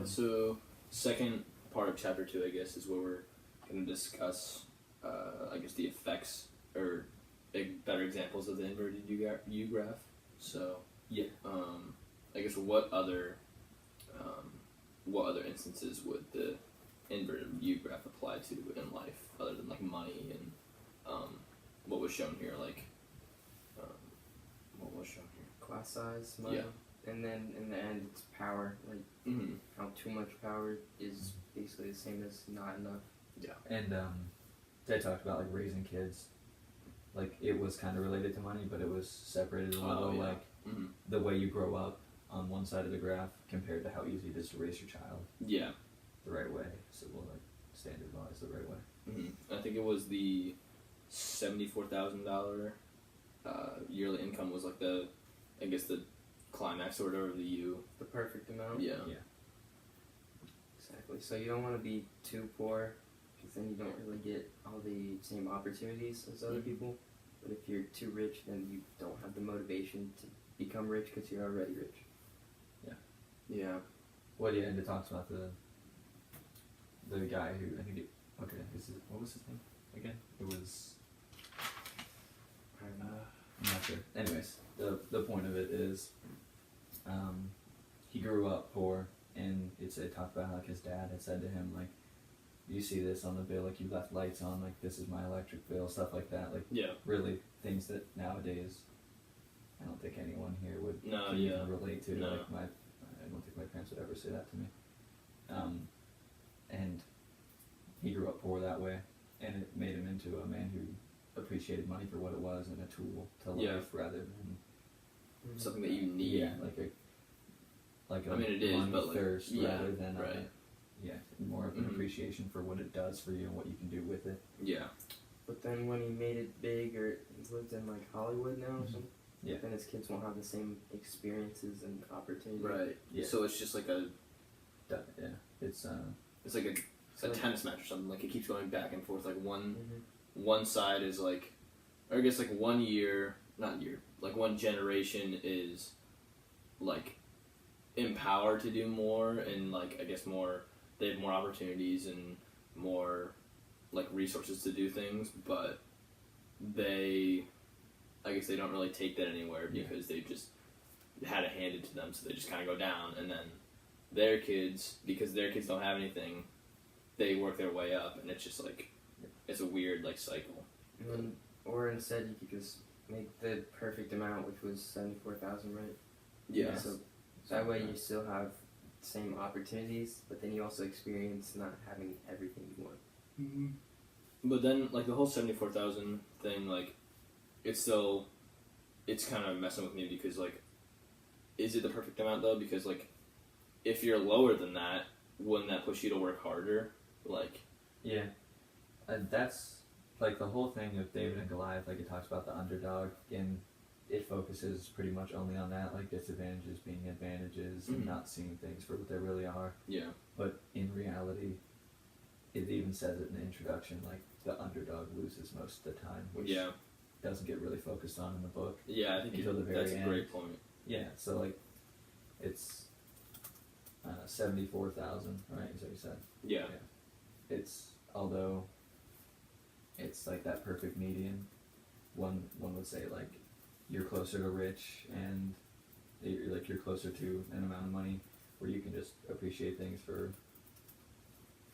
So second part of chapter 2, I guess, is where we're going to discuss, I guess, the effects or better examples of the inverted U-graph. So, yeah. I guess what other instances would the inverted U-graph apply to in life, other than like money and what was shown here, what was shown here? Class size, money. Yeah. And then in the end, it's power. Like how too much power is basically the same as not enough. Yeah. And they talked about like raising kids. Like it was kind of related to money, but it was separated a little. Like the way you grow up on one side of the graph compared to how easy it is to raise your child. Yeah. The right way. So we'll like standardize the right way. I think it was the $74,000 yearly income was like the climax or whatever of the U. The perfect amount. Yeah. Yeah. Exactly. So you don't want to be too poor, because then you don't really get all the same opportunities as other people. But if you're too rich, then you don't have the motivation to become rich because you're already rich. Yeah. Yeah. Well, yeah, and it talks about the guy who, I think it, okay, what was his name again? It was, I'm not sure. Anyways, the point of it is, he grew up poor, and it talked about how like his dad had said to him, like, you see this on the bill, like you left lights on, like this is my electric bill, stuff like that, like really things that nowadays I don't think anyone here would even relate to. No. Like I don't think my parents would ever say that to me. And he grew up poor that way, and it made him into a man who appreciated money for what it was and a tool to life rather than something that you need. Yeah, like a it is, money but thirst rather than more of an Mm-hmm. appreciation for what it does for you and what you can do with it. Yeah. But then when he made it big, or he lived in like Hollywood now or something, then his kids won't have the same experiences and opportunities. Right. Yeah. So it's just like It's like a tennis match or something. Like it keeps going back and forth. Like one side is like, or I guess like like one generation is like empowered to do more, and like I guess they have more opportunities and more like resources to do things, but I guess they don't really take that anywhere because they just had it handed to them, so they just kind of go down, and then their kids, because their kids don't have anything, they work their way up, and it's just like it's a weird like cycle. Or instead, you could just make the perfect amount, which was 74,000, right? Yeah. So that way you still have the same opportunities, but then you also experience not having everything you want. But then, like, the whole 74,000 thing, like, it's kind of messing with me because, like, is it the perfect amount, though? Because, like, if you're lower than that, wouldn't that push you to work harder? Like... Yeah. That's, like, the whole thing of David and Goliath, like, it talks about the underdog, and it focuses pretty much only on that, like, disadvantages being advantages and not seeing things for what they really are. Yeah. But in reality, it even says it in the introduction, like, the underdog loses most of the time, which doesn't get really focused on in the book. Yeah, I think until the very that's end. A great point. Yeah, so, like, it's 74,000, right, is what you said? Yeah. Although it's, like, that perfect median, one would say, like, you're closer to rich, and you're closer to an amount of money where you can just appreciate things for...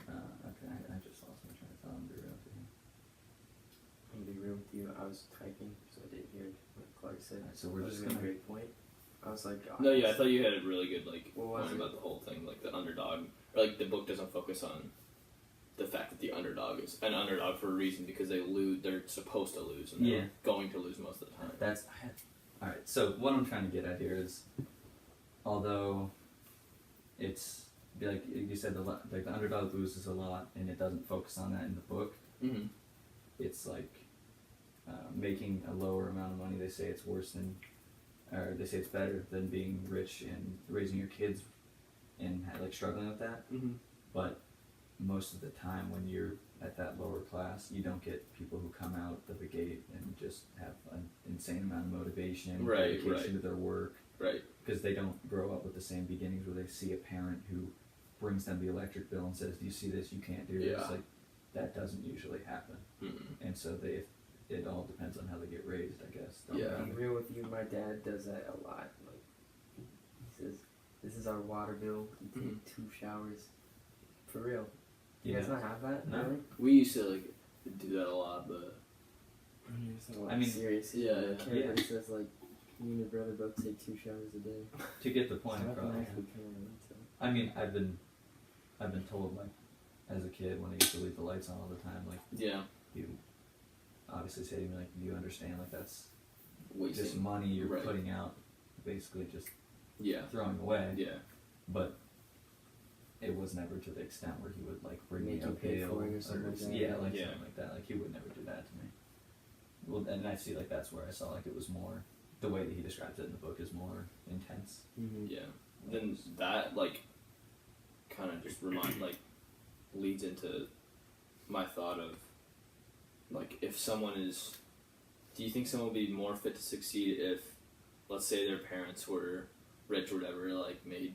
okay, I just lost my train of thought. I'm I'm gonna be real with you. I was typing, so I didn't hear what Clark said. Right, so we're just a great point. I was like, no, I thought you had a really good like what point about the whole thing, like the underdog, or like the book doesn't focus on the fact that the underdog is an underdog for a reason because they lose. They're supposed to lose, and they're going to lose most of the time. All right. So what I'm trying to get at here is, although it's like you said, the underdog loses a lot, and it doesn't focus on that in the book. Mm-hmm. It's like making a lower amount of money. They say it's worse than, or they say it's better than being rich and raising your kids and like struggling with that. Mm-hmm. But most of the time, when you're at that lower class, you don't get people who come out of the gate and just have an insane amount of motivation, dedication to their work, right? Because they don't grow up with the same beginnings where they see a parent who brings them the electric bill and says, "Do you see this? You can't do this." Like that doesn't usually happen, and so it all depends on how they get raised, I guess. To be real with you, my dad does that a lot. Like he says, "This is our water bill. You take 2 showers." For real. You guys not have that? No. Really? We used to like do that a lot, but I mean, serious. Yeah. Everybody says like, you and your brother both take 2 showers a day. To get the point So across. I mean, I've been told, like, as a kid when I used to leave the lights on all the time, like, you obviously say to me, like, do you understand, like, that's wasting. just money you're putting out, basically just throwing away. Yeah. But it was never to the extent where he would, like, bring Make me a you pay pail for it or something like that. something like that. Like, he would never do that to me. Well, and I see, like, that's where I saw, like, it was more, the way that he describes it in the book is more intense. Mm-hmm. Yeah. Then that, like, kind of just leads into my thought of, like, if someone is, do you think someone would be more fit to succeed if, let's say their parents were rich or whatever, like, made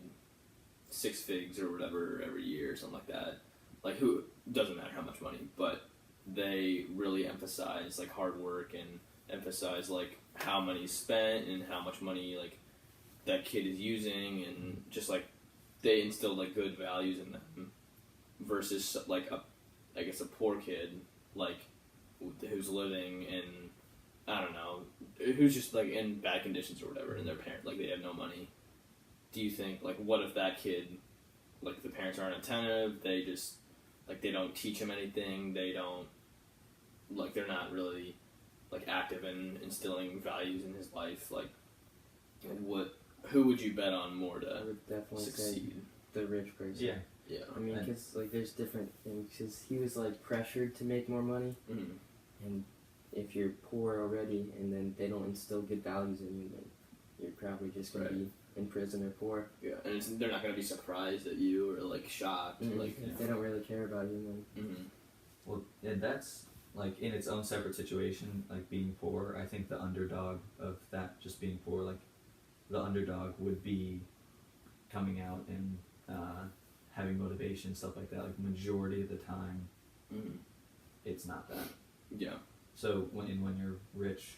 6 figs or whatever every year or something like that? Like, who, doesn't matter how much money, but they really emphasize, like, hard work and emphasize, like, how money's spent and how much money, like, that kid is using, and just, like, they instill, like, good values in them versus, like, I guess a poor kid, like, who's living in, I don't know, who's just, like, in bad conditions or whatever, and their parent, like, they have no money. Do you think, like, what if that kid, like, the parents aren't attentive, they just, like, they don't teach him anything, they don't, like, they're not really, like, active in instilling values in his life, like, who would you bet on more to I would definitely succeed? say the rich person. Yeah. Yeah. I mean, because, like, there's different things. Because he was, like, pressured to make more money. Mm-hmm. And if you're poor already and then they don't instill good values in you, then you're probably just going to be in prison or poor. Yeah, and they're not going to be surprised at you or, like, shocked. Mm-hmm. Like, if they don't really care about you, then... Well, and that's, like, in its own separate situation, like, being poor, I think the underdog of that, just being poor, like, the underdog would be coming out and having motivation, stuff like that. Like, majority of the time, it's not that. Yeah. So when you're rich,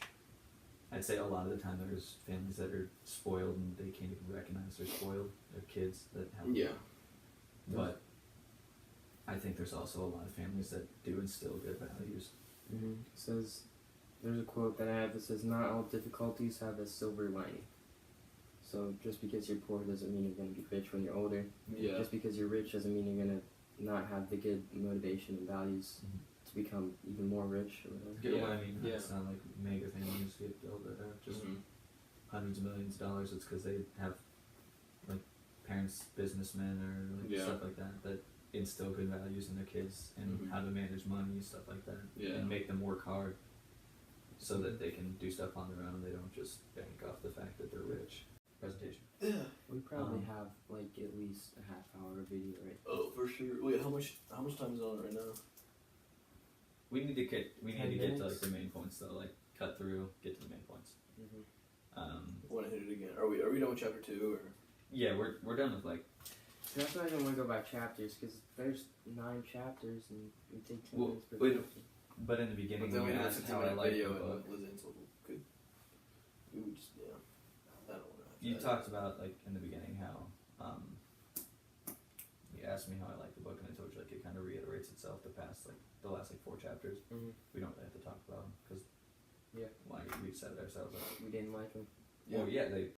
I'd say a lot of the time there's families that are spoiled and they can't even recognize they're spoiled. They're kids that have. Yeah. But I think there's also a lot of families that do instill good values. Mm-hmm. It says, there's a quote that I have that says, "Not all difficulties have a silver lining." So just because you're poor doesn't mean you're going to be rich when you're older. Yeah. Just because you're rich doesn't mean you're going to not have the good motivation and values to become even more rich or whatever. Get what I mean? It's not like mega families get built that are just hundreds of millions of dollars. It's because they have, like, parents, businessmen, or, like, stuff like that instill good values in their kids and how to manage money, stuff like that, and make them work hard so that they can do stuff on their own. They don't just bank off the fact that they're rich. Presentation. Yeah. We probably have, like, at least a half-hour video, right? Oh, for sure. Wait, how much time is on right now? We need to get to, minutes? like, the main points though. Like, cut through, get to the main points. Want to hit it again? Are we done with chapter 2 or? Yeah, we're done with, like. That's why I don't want to go by chapters, because there's 9 chapters and we take 10 minutes per wait, chapter. But in the beginning, then we we asked how I like the book. We would just, I don't want to. You talked about, like, in the beginning how you asked me how I like the book, and I told you, like, it kind of reiterates itself the last 4 chapters. We don't really have to talk about them because we said it ourselves. We didn't like them. Well, yeah, they